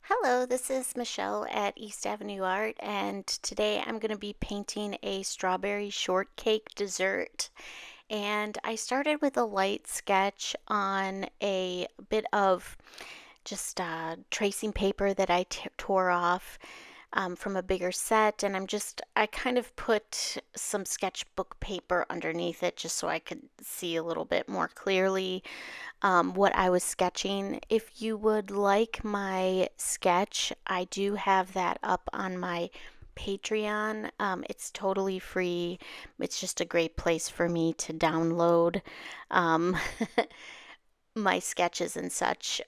Hello, this is Michelle at East Avenue Art, and today I'm going to be painting a strawberry shortcake dessert. And I started with a light sketch on a bit of just tracing paper that I tore off from a bigger set, and I kind of put some sketchbook paper underneath it just so I could see a little bit more clearly what I was sketching. If you would like my sketch, I do have that up on my Patreon. It's totally free. It's just a great place for me to download um, my sketches and such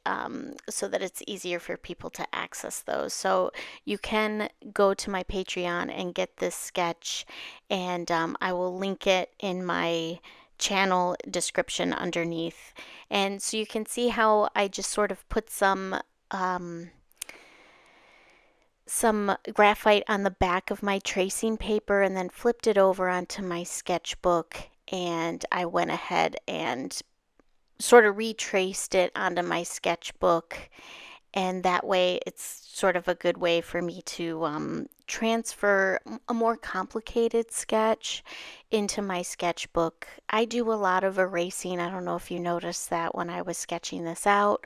so that it's easier for people to access those. So you can go to my Patreon and get this sketch, and I will link it in my channel description underneath. And so you can see how I just sort of put some graphite on the back of my tracing paper and then flipped it over onto my sketchbook, and I went ahead and sort of retraced it onto my sketchbook, and that way it's sort of a good way for me to transfer a more complicated sketch into my sketchbook. I do a lot of erasing. I don't know if you noticed that when I was sketching this out.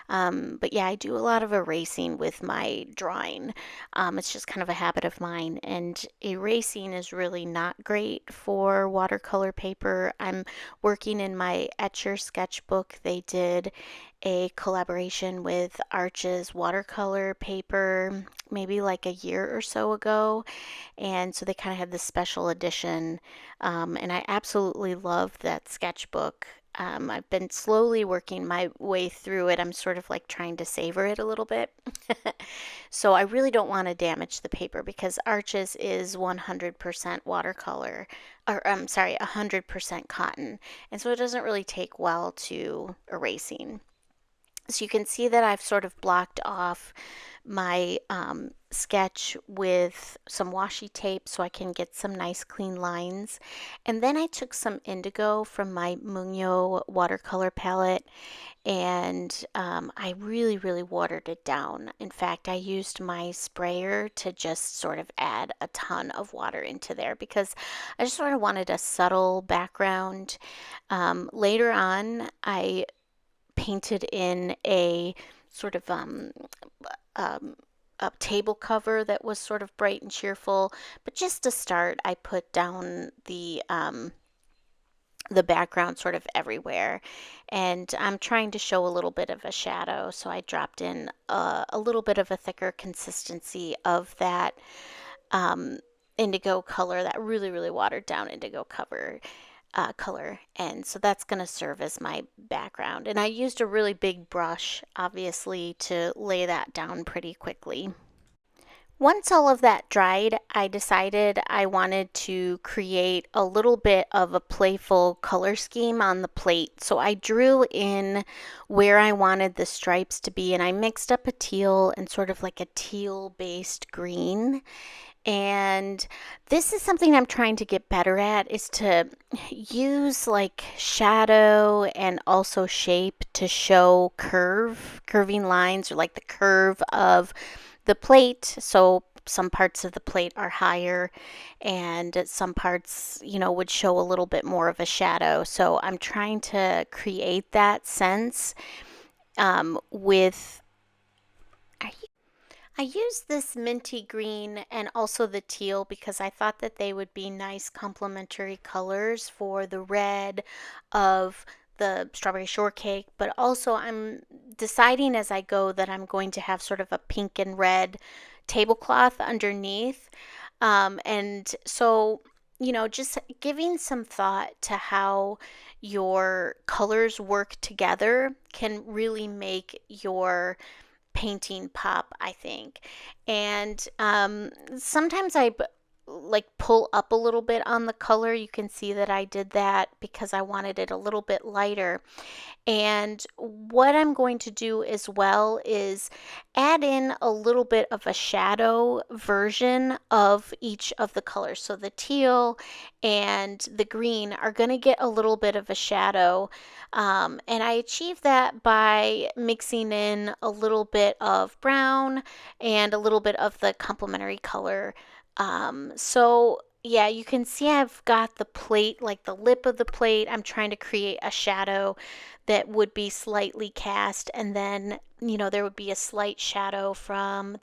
But yeah, I do a lot of erasing with my drawing. It's just kind of a habit of mine, and erasing is really not great for watercolor paper. I'm working in my Etchr sketchbook. They did a collaboration with Arch's watercolor paper maybe like a year or so ago, and so they kind of had this special edition, and I absolutely love that sketchbook. I've been slowly working my way through it. I'm sort of like trying to savor it a little bit. So I really don't want to damage the paper because Arches is 100% watercolor, or I'm sorry, 100% cotton. And so it doesn't really take well to erasing. So you can see that I've sort of blocked off my sketch with some washi tape so I can get some nice clean lines. And then I took some indigo from my Mungyo watercolor palette, and I really watered it down. In fact, I used my sprayer to just sort of add a ton of water into there because I just sort of wanted a subtle background. Later on, I painted in a sort of um, a table cover that was sort of bright and cheerful. But just to start, I put down the background sort of everywhere, and I'm trying to show a little bit of a shadow, so I dropped in a little bit of a thicker consistency of that um, indigo color, that really watered down indigo color, and so that's going to serve as my background. And I used a really big brush, obviously, to lay that down pretty quickly. Once all of that dried, I decided I wanted to create a little bit of a playful color scheme on the plate. So I drew in where I wanted the stripes to be, and I mixed up a teal and sort of like a teal based green. And this is something I'm trying to get better at, is to use like shadow and also shape to show curving lines, or like the curve of the plate. So some parts of the plate are higher and some parts, would show a little bit more of a shadow. So I'm trying to create that sense with I used this minty green and also the teal because I thought that they would be nice complementary colors for the red of the strawberry shortcake, but also I'm deciding as I go that I'm going to have sort of a pink and red tablecloth underneath. And so, just giving some thought to how your colors work together can really make your painting pop, I think. And sometimes like pull up a little bit on the color. You can see that I did that because I wanted it a little bit lighter. And what I'm going to do as well is add in a little bit of a shadow version of each of the colors. So the teal and the green are going to get a little bit of a shadow. And I achieve that by mixing in a little bit of brown and a little bit of the complementary color. So yeah, you can see I've got the plate, like the lip of the plate. I'm trying to create a shadow that would be slightly cast, and then there would be a slight shadow from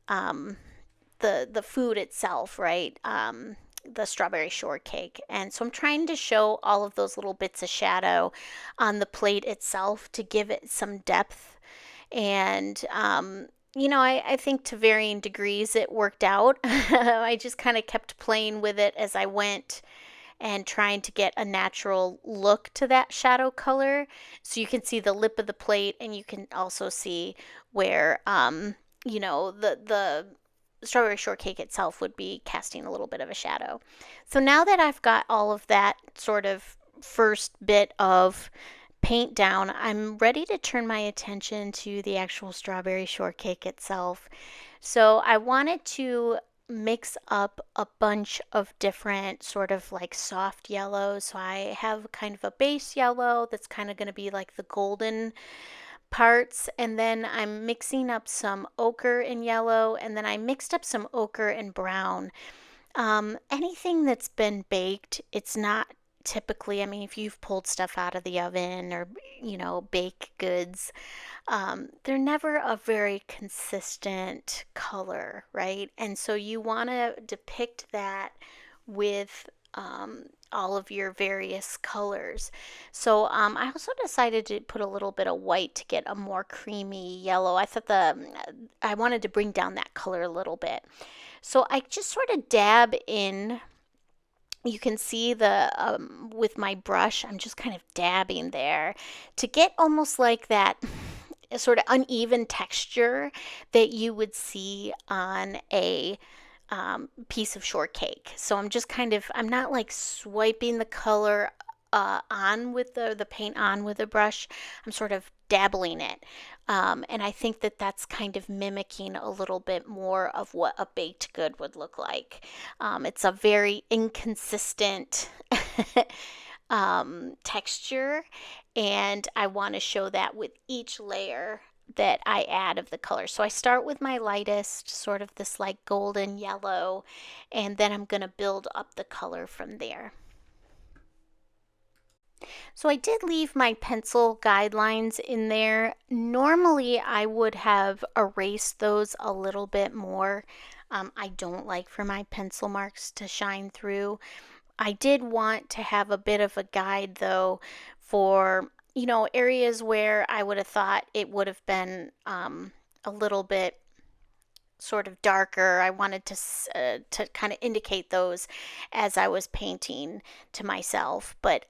um, the food itself, right? The strawberry shortcake. And so I'm trying to show all of those little bits of shadow on the plate itself to give it some depth. And I think to varying degrees it worked out. I just kind of kept playing with it as I went and trying to get a natural look to that shadow color. So you can see the lip of the plate, and you can also see where the strawberry shortcake itself would be casting a little bit of a shadow. So now that I've got all of that sort of first bit of paint down, I'm ready to turn my attention to the actual strawberry shortcake itself. So I wanted to mix up a bunch of different sort of like soft yellows. So I have kind of a base yellow that's kind of going to be like the golden parts, and then I'm mixing up some ochre and yellow, and then I mixed up some ochre and brown. Anything that's been baked, it's not typically, I mean, if you've pulled stuff out of the oven or, baked goods, they're never a very consistent color, right? And so you want to depict that with all of your various colors. So I also decided to put a little bit of white to get a more creamy yellow. I wanted to bring down that color a little bit. So I just sort of dab in. You can see with my brush, I'm just kind of dabbing there to get almost like that sort of uneven texture that you would see on a piece of shortcake. So I'm not like swiping the color on with the paint on with a brush. I'm sort of dabbling it. And I think that that's kind of mimicking a little bit more of what a baked good would look like. It's a very inconsistent texture, and I want to show that with each layer that I add of the color. So I start with my lightest, sort of this like golden yellow, and then I'm going to build up the color from there. So I did leave my pencil guidelines in there. Normally I would have erased those a little bit more. I don't like for my pencil marks to shine through. I did want to have a bit of a guide though for, areas where I would have thought it would have been a little bit sort of darker. I wanted to kind of indicate those as I was painting to myself. But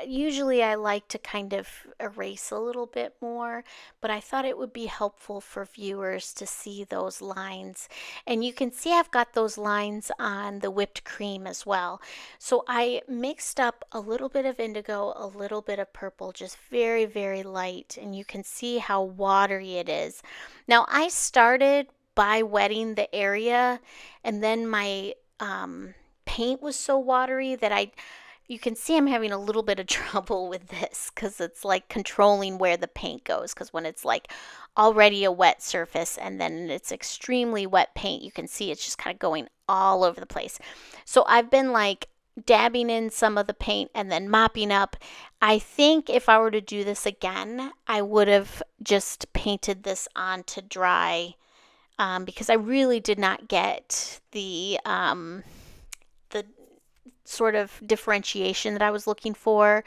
usually I like to kind of erase a little bit more. But I thought it would be helpful for viewers to see those lines. And you can see I've got those lines on the whipped cream as well. So I mixed up a little bit of indigo, a little bit of purple, just very, very light. And you can see how watery it is. Now I started by wetting the area, and then my paint was so watery that you can see I'm having a little bit of trouble with this because it's like controlling where the paint goes, because when it's like already a wet surface and then it's extremely wet paint, you can see it's just kind of going all over the place. So I've been like dabbing in some of the paint and then mopping up. I think if I were to do this again, I would have just painted this on to dry, because I really did not get the sort of differentiation that I was looking for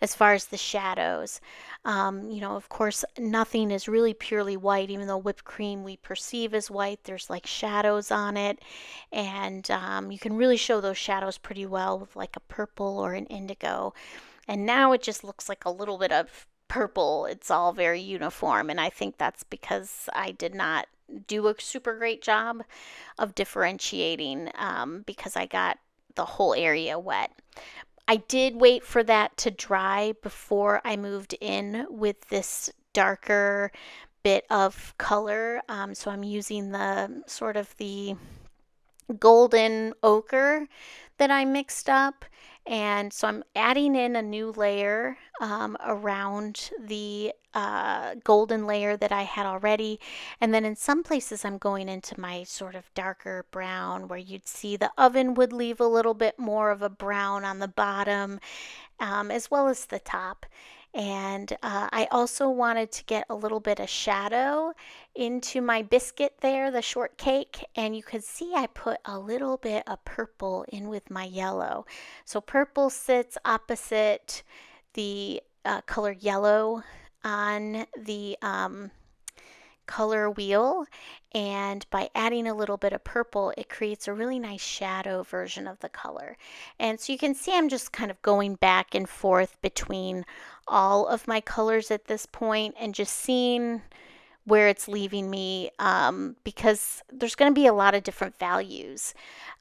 as far as the shadows. Of course, nothing is really purely white, even though whipped cream we perceive as white. There's like shadows on it, and you can really show those shadows pretty well with like a purple or an indigo. And now it just looks like a little bit of purple. It's all very uniform, and I think that's because I did not do a super great job of differentiating because I got the whole area wet. I did wait for that to dry before I moved in with this darker bit of color. So I'm using the sort of the golden ochre that I mixed up. And so I'm adding in a new layer around the golden layer that I had already. And then in some places, I'm going into my sort of darker brown where you'd see the oven would leave a little bit more of a brown on the bottom as well as the top. And I also wanted to get a little bit of shadow into my biscuit there, the shortcake. And you could see I put a little bit of purple in with my yellow. So purple sits opposite the color yellow on the color wheel, and by adding a little bit of purple it creates a really nice shadow version of the color. And so you can see I'm just kind of going back and forth between all of my colors at this point and just seeing where it's leaving me because there's going to be a lot of different values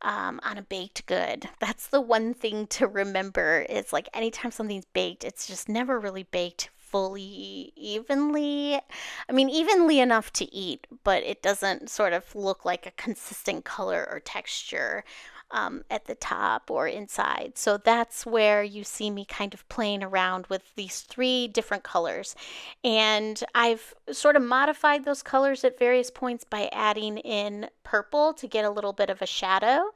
on a baked good. That's the one thing to remember is like anytime something's baked, it's just never really baked fully evenly. I mean, evenly enough to eat, but it doesn't sort of look like a consistent color or texture at the top or inside. So that's where you see me kind of playing around with these three different colors. And I've sort of modified those colors at various points by adding in purple to get a little bit of a shadow.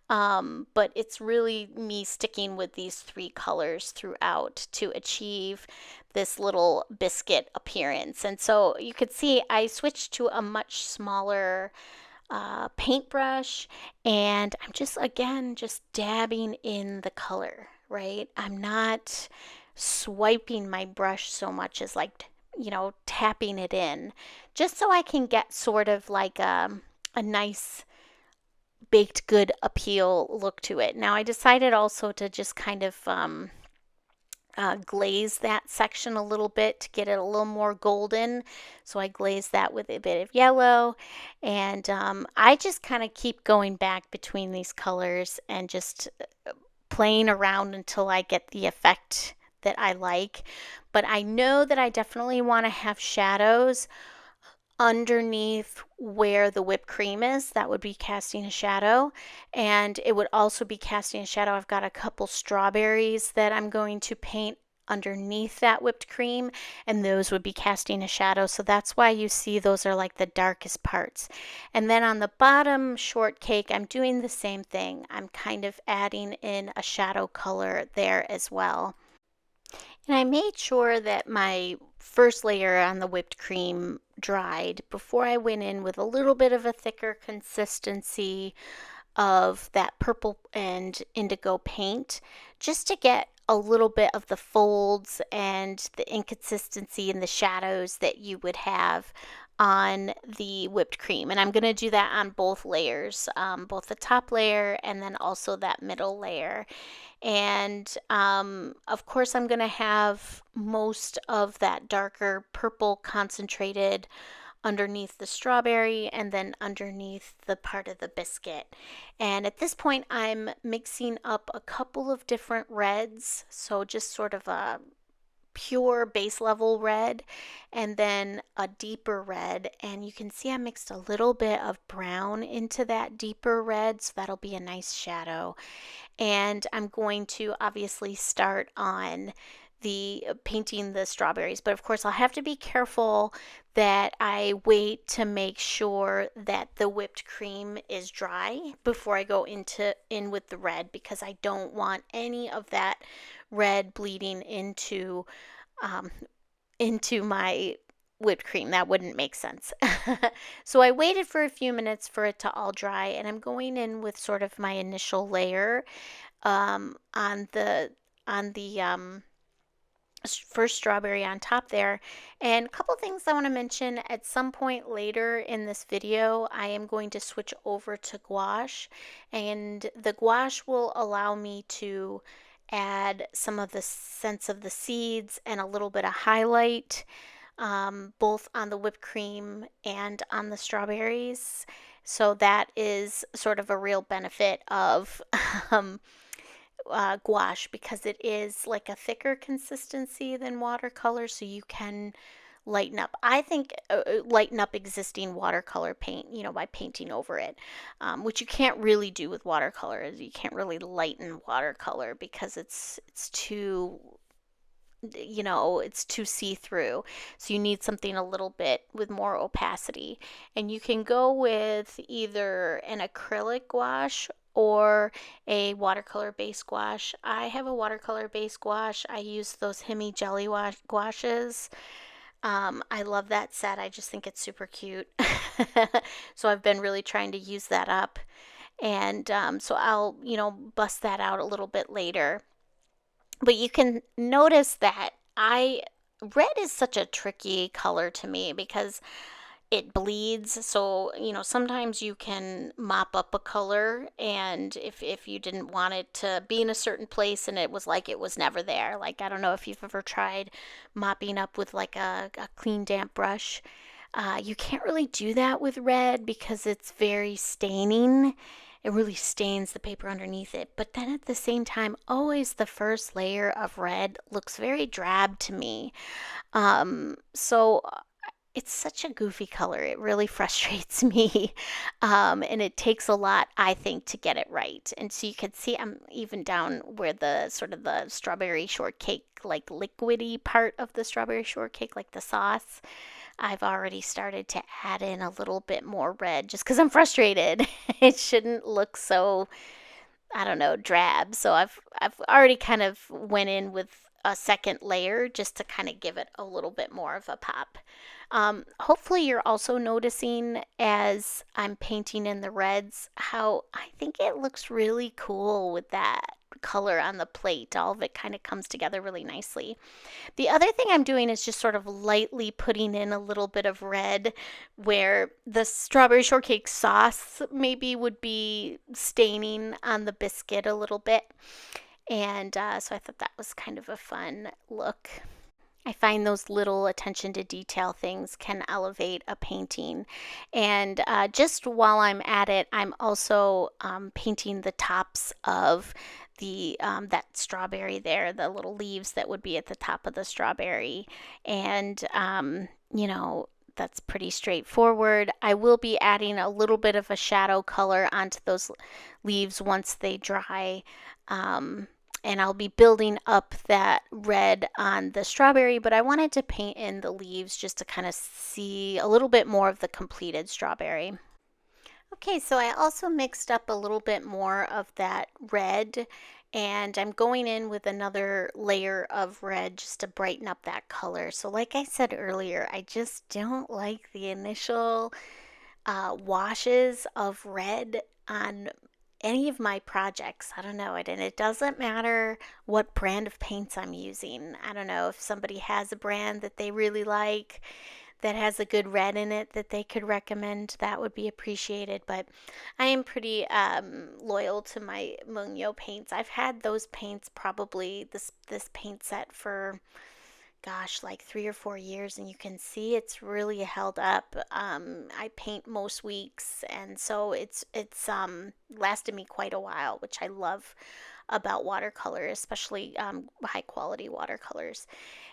But it's really me sticking with these three colors throughout to achieve this little biscuit appearance. And so you could see I switched to a much smaller paintbrush, and I'm just again just dabbing in the color, right? I'm not swiping my brush so much as like tapping it in, just so I can get sort of like a nice baked good appeal look to it. Now I decided also to just kind of glaze that section a little bit to get it a little more golden. So I glazed that with a bit of yellow, and I just kind of keep going back between these colors and just playing around until I get the effect that I like. But I know that I definitely want to have shadows underneath where the whipped cream is. That would be casting a shadow, and it would also be casting a shadow. I've got a couple strawberries that I'm going to paint underneath that whipped cream, and those would be casting a shadow. So that's why you see those are like the darkest parts. And then on the bottom shortcake, I'm doing the same thing. I'm kind of adding in a shadow color there as well. And I made sure that my first layer on the whipped cream dried before I went in with a little bit of a thicker consistency of that purple and indigo paint, just to get a little bit of the folds and the inconsistency and the shadows that you would have on the whipped cream. And I'm going to do that on both layers, both the top layer and then also that middle layer. And of course, I'm going to have most of that darker purple concentrated underneath the strawberry and then underneath the part of the biscuit. And at this point, I'm mixing up a couple of different reds. So just sort of a pure base level red and then a deeper red, and you can see I mixed a little bit of brown into that deeper red, so that'll be a nice shadow. And I'm going to obviously start on the painting the strawberries, but of course I'll have to be careful that I wait to make sure that the whipped cream is dry before I go in with the red, because I don't want any of that red bleeding into my whipped cream. That wouldn't make sense. So I waited for a few minutes for it to all dry, and I'm going in with sort of my initial layer on the first strawberry on top there. And a couple things I want to mention: at some point later in this video, I am going to switch over to gouache, and the gouache will allow me to add some of the sense of the seeds and a little bit of highlight both on the whipped cream and on the strawberries. So that is sort of a real benefit of um, gouache, because it is like a thicker consistency than watercolor, so you can lighten up. I think lighten up existing watercolor paint, by painting over it, which you can't really do with watercolor. You can't really lighten watercolor because it's too it's too see-through. So you need something a little bit with more opacity. And you can go with either an acrylic gouache or a watercolor base gouache. I have a watercolor base gouache. I use those Himi Jelly Gouaches. I love that set. I just think it's super cute. So I've been really trying to use that up. And so I'll, bust that out a little bit later. But you can notice that red is such a tricky color to me because it bleeds. So, sometimes you can mop up a color, and if you didn't want it to be in a certain place and it was like it was never there. Like, I don't know if you've ever tried mopping up with like a clean damp brush. You can't really do that with red because it's very staining. It really stains the paper underneath it. But then at the same time, always the first layer of red looks very drab to me. So it's such a goofy color. It really frustrates me. And it takes a lot, I think, to get it right. And so you can see I'm even down where the sort of the strawberry shortcake, like liquidy part of the strawberry shortcake, like the sauce. I've already started to add in a little bit more red just because I'm frustrated. It shouldn't look so, I don't know, drab. So I've already kind of went in with a second layer just to kind of give it a little bit more of a pop. Hopefully you're also noticing as I'm painting in the reds how I think it looks really cool with that color on the plate. All of it kind of comes together really nicely. The other thing I'm doing is just sort of lightly putting in a little bit of red where the strawberry shortcake sauce maybe would be staining on the biscuit a little bit. And so I thought that was kind of a fun look. I find those little attention to detail things can elevate a painting. And just while I'm at it, I'm also painting the tops of the that strawberry there, the little leaves that would be at the top of the strawberry. And that's pretty straightforward. I will be adding a little bit of a shadow color onto those leaves once they dry. And I'll be building up that red on the strawberry, but I wanted to paint in the leaves just to kind of see a little bit more of the completed strawberry. Okay, so I also mixed up a little bit more of that red, and I'm going in with another layer of red just to brighten up that color. So like I said earlier, I just don't like the initial washes of red on any of my projects. I don't know. And it doesn't matter what brand of paints I'm using. I don't know if somebody has a brand that they really like that has a good red in it that they could recommend, that would be appreciated. But I am pretty loyal to my Mungyo paints. I've had those paints, probably this paint set, for gosh, like 3 or 4 years, and you can see it's really held up. I paint most weeks, and so it's lasted me quite a while, which I love about watercolor, especially high quality watercolors.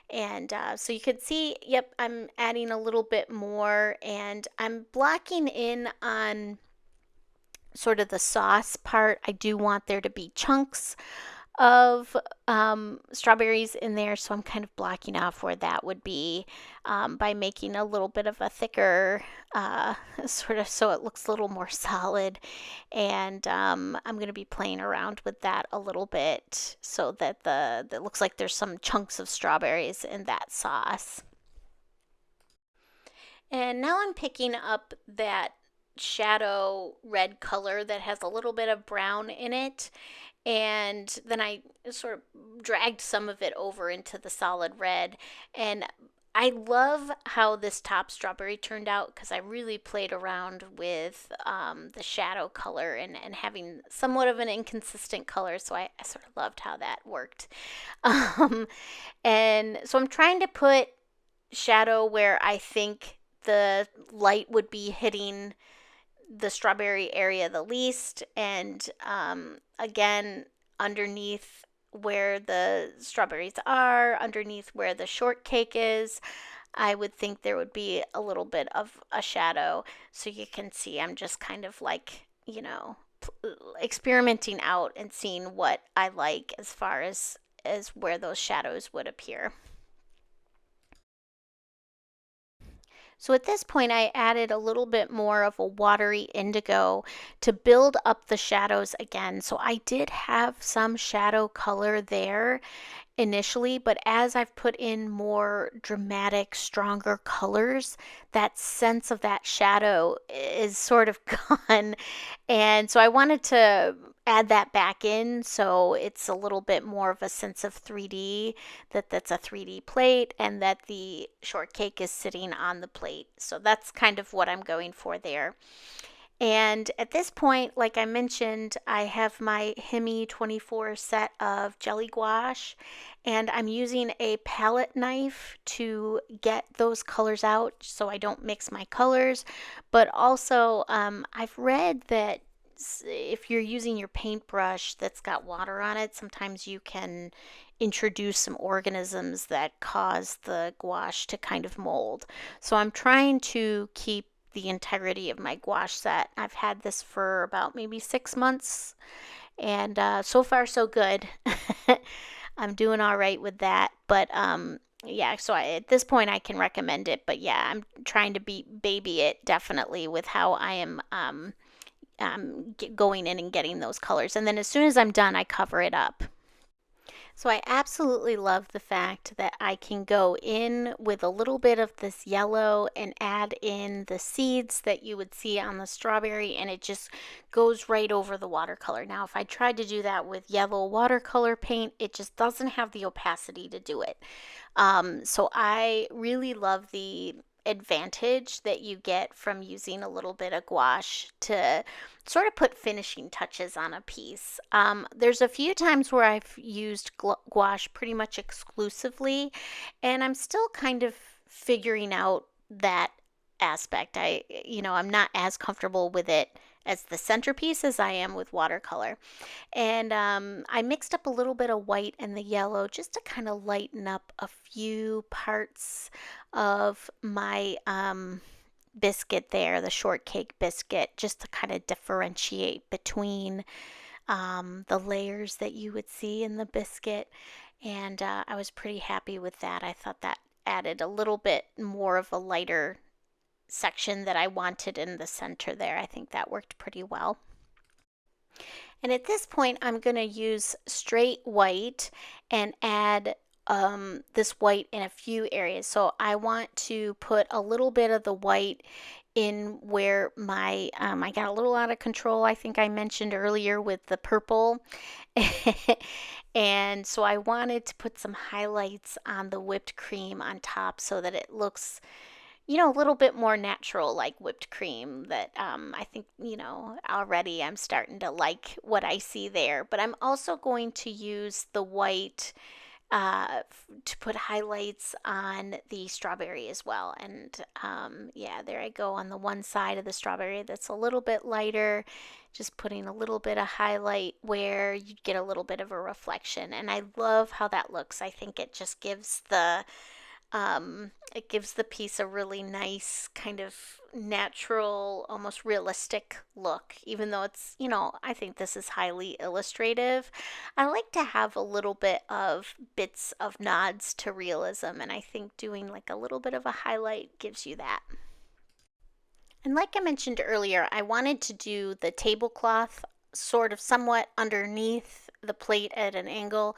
And so you can see, yep, I'm adding a little bit more, and I'm blocking in on sort of the sauce part. I do want there to be chunks of strawberries in there, so I'm kind of blocking off where that would be by making a little bit of a thicker sort of, so it looks a little more solid. And I'm going to be playing around with that a little bit so that that looks like there's some chunks of strawberries in that sauce. And now I'm picking up that shadow red color that has a little bit of brown in it, and then I sort of dragged some of it over into the solid red. And I love how this top strawberry turned out because I really played around with the shadow color and having somewhat of an inconsistent color, so I sort of loved how that worked. Um, and so I'm trying to put shadow where I think the light would be hitting the strawberry area the least, and again, underneath where the strawberries are, underneath where the shortcake is, I would think there would be a little bit of a shadow. So you can see I'm just kind of like, experimenting out and seeing what I like as far as where those shadows would appear. So at this point, I added a little bit more of a watery indigo to build up the shadows again. So I did have some shadow color there initially, but as I've put in more dramatic, stronger colors, that sense of that shadow is sort of gone. And so I wanted to add that back in so it's a little bit more of a sense of 3D, that's a 3D plate and that the shortcake is sitting on the plate. So that's kind of what I'm going for there. And at this point, like I mentioned, I have my Himi 24 set of jelly gouache, and I'm using a palette knife to get those colors out so I don't mix my colors. But also, I've read that if you're using your paintbrush that's got water on it, sometimes you can introduce some organisms that cause the gouache to kind of mold. So I'm trying to keep the integrity of my gouache set. I've had this for about maybe 6 months, and so far so good. I'm doing all right with that, but yeah, so at this point I can recommend it, but yeah, I'm trying to baby it definitely with how I am going in and getting those colors. And then as soon as I'm done, I cover it up. So I absolutely love the fact that I can go in with a little bit of this yellow and add in the seeds that you would see on the strawberry, and it just goes right over the watercolor. Now, if I tried to do that with yellow watercolor paint, it just doesn't have the opacity to do it. So I really love the advantage that you get from using a little bit of gouache to sort of put finishing touches on a piece. There's a few times where I've used gouache pretty much exclusively, and I'm still kind of figuring out that aspect. I'm not as comfortable with it as the centerpiece as I am with watercolor. And I mixed up a little bit of white and the yellow just to kind of lighten up a few parts of my biscuit there, the shortcake biscuit, just to kind of differentiate between the layers that you would see in the biscuit. And I was pretty happy with that. I thought that added a little bit more of a lighter section that I wanted in the center there. I think that worked pretty well. And at this point, I'm going to use straight white and add this white in a few areas. So I want to put a little bit of the white in where I got a little out of control, I think I mentioned earlier with the purple. And so I wanted to put some highlights on the whipped cream on top so that it looks a little bit more natural like whipped cream that I think, already I'm starting to like what I see there. But I'm also going to use the white to put highlights on the strawberry as well. And yeah, there I go on the one side of the strawberry that's a little bit lighter, just putting a little bit of highlight where you get a little bit of a reflection. And I love how that looks. I think it just gives the piece a really nice kind of natural, almost realistic look, even though I think this is highly illustrative. I like to have a little bit of bits of nods to realism, and I think doing like a little bit of a highlight gives you that. And like I mentioned earlier, I wanted to do the tablecloth sort of somewhat underneath the plate at an angle.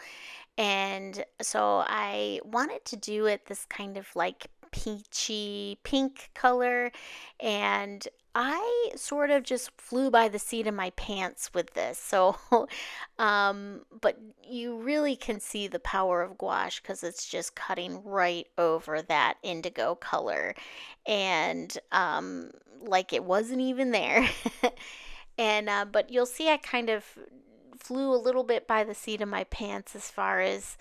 And so I wanted to do it this kind of like peachy pink color. And I sort of just flew by the seat of my pants with this. So, but you really can see the power of gouache because it's just cutting right over that indigo color. And like it wasn't even there. And but you'll see I kind of flew a little bit by the seat of my pants as far as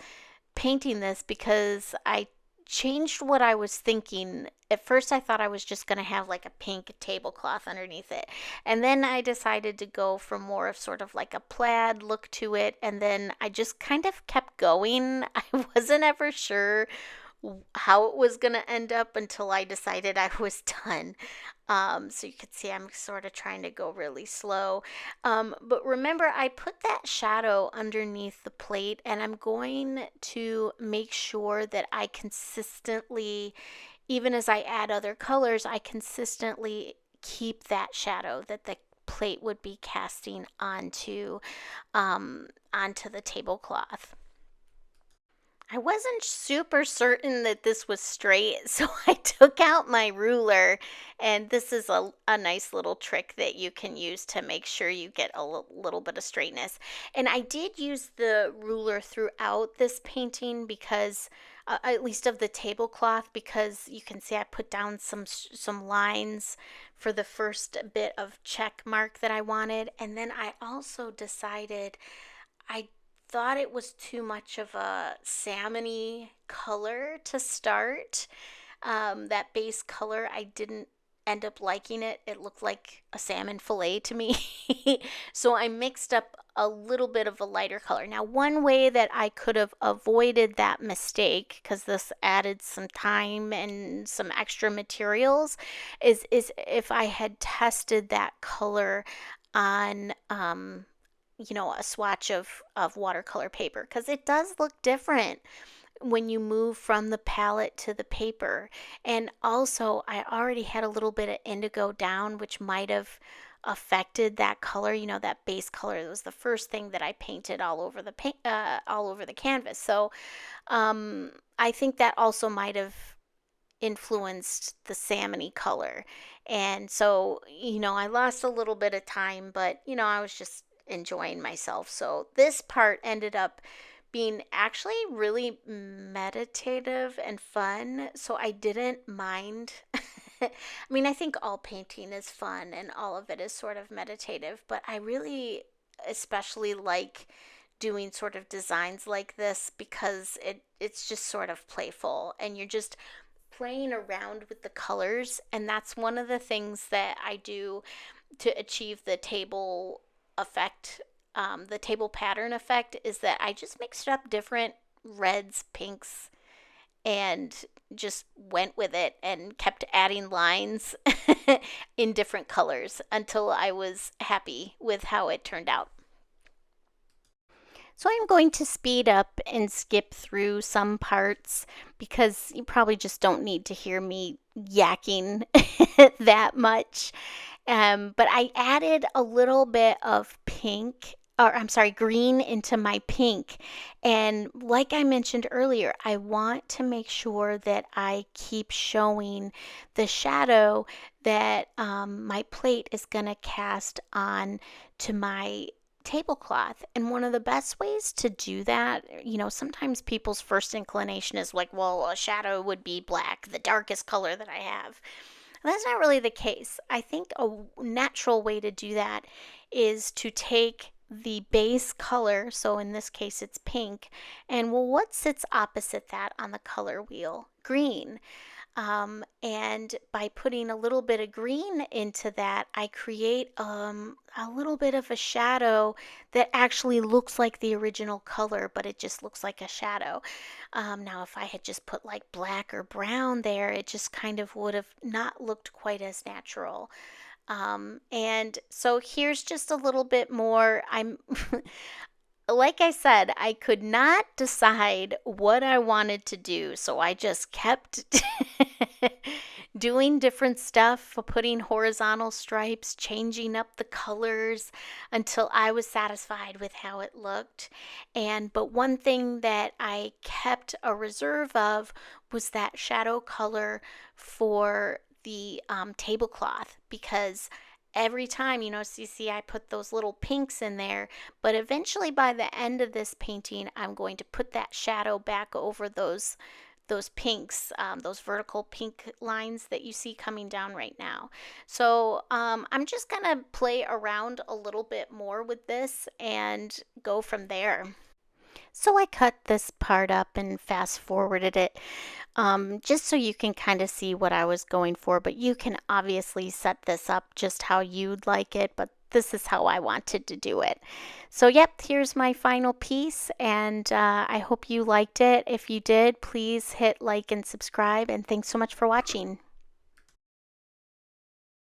painting this because I changed what I was thinking. At first, I thought I was just going to have like a pink tablecloth underneath it. And then I decided to go for more of sort of like a plaid look to it. And then I just kind of kept going. I wasn't ever sure how it was going to end up until I decided I was done. So you can see I'm sort of trying to go really slow. But remember, I put that shadow underneath the plate, and I'm going to make sure that I consistently, even as I add other colors, I consistently keep that shadow that the plate would be casting onto the tablecloth. I wasn't super certain that this was straight, so I took out my ruler, and this is a nice little trick that you can use to make sure you get a little bit of straightness. And I did use the ruler throughout this painting because, at least of the tablecloth, because you can see I put down some lines for the first bit of check mark that I wanted, and then I also decided I thought it was too much of a salmony color to start. That base color, I didn't end up liking it. It looked like a salmon fillet to me. So I mixed up a little bit of a lighter color. Now, one way that I could have avoided that mistake, because this added some time and some extra materials, is if I had tested that color on a swatch of watercolor paper, because it does look different when you move from the palette to the paper. And also, I already had a little bit of indigo down, which might have affected that color, that base color. It was the first thing that I painted all over the canvas. So I think that also might have influenced the salmony color. And so, I lost a little bit of time, but, I was just enjoying myself. So this part ended up being actually really meditative and fun. So I didn't mind. I mean, I think all painting is fun and all of it is sort of meditative, but I really especially like doing sort of designs like this because it's just sort of playful and you're just playing around with the colors. And that's one of the things that I do to achieve the table effect, the table pattern effect, is that I just mixed up different reds, pinks, and just went with it and kept adding lines in different colors until I was happy with how it turned out. So I'm going to speed up and skip through some parts because you probably just don't need to hear me yakking that much. But I added a little bit of pink, or I'm sorry, green into my pink. And like I mentioned earlier, I want to make sure that I keep showing the shadow that my plate is going to cast on to my tablecloth. And one of the best ways to do that, sometimes people's first inclination is like, well, a shadow would be black, the darkest color that I have. And that's not really the case. I think a natural way to do that is to take the base color, so in this case it's pink, and well, what sits opposite that on the color wheel? Green. And by putting a little bit of green into that, I create a little bit of a shadow that actually looks like the original color, but it just looks like a shadow. Now, if I had just put like black or brown there, it just kind of would have not looked quite as natural. And so here's just a little bit more. Like I said, I could not decide what I wanted to do, so I just kept doing different stuff, putting horizontal stripes, changing up the colors until I was satisfied with how it looked. But one thing that I kept a reserve of was that shadow color for the tablecloth, because every time, so you see I put those little pinks in there, but eventually by the end of this painting, I'm going to put that shadow back over those pinks, those vertical pink lines that you see coming down right now. So I'm just gonna play around a little bit more with this and go from there. So I cut this part up and fast forwarded it just so you can kind of see what I was going for, but you can obviously set this up just how you'd like it, but this is how I wanted to do it. So yep, here's my final piece, and I hope you liked it. If you did, please hit like and subscribe, and thanks so much for watching.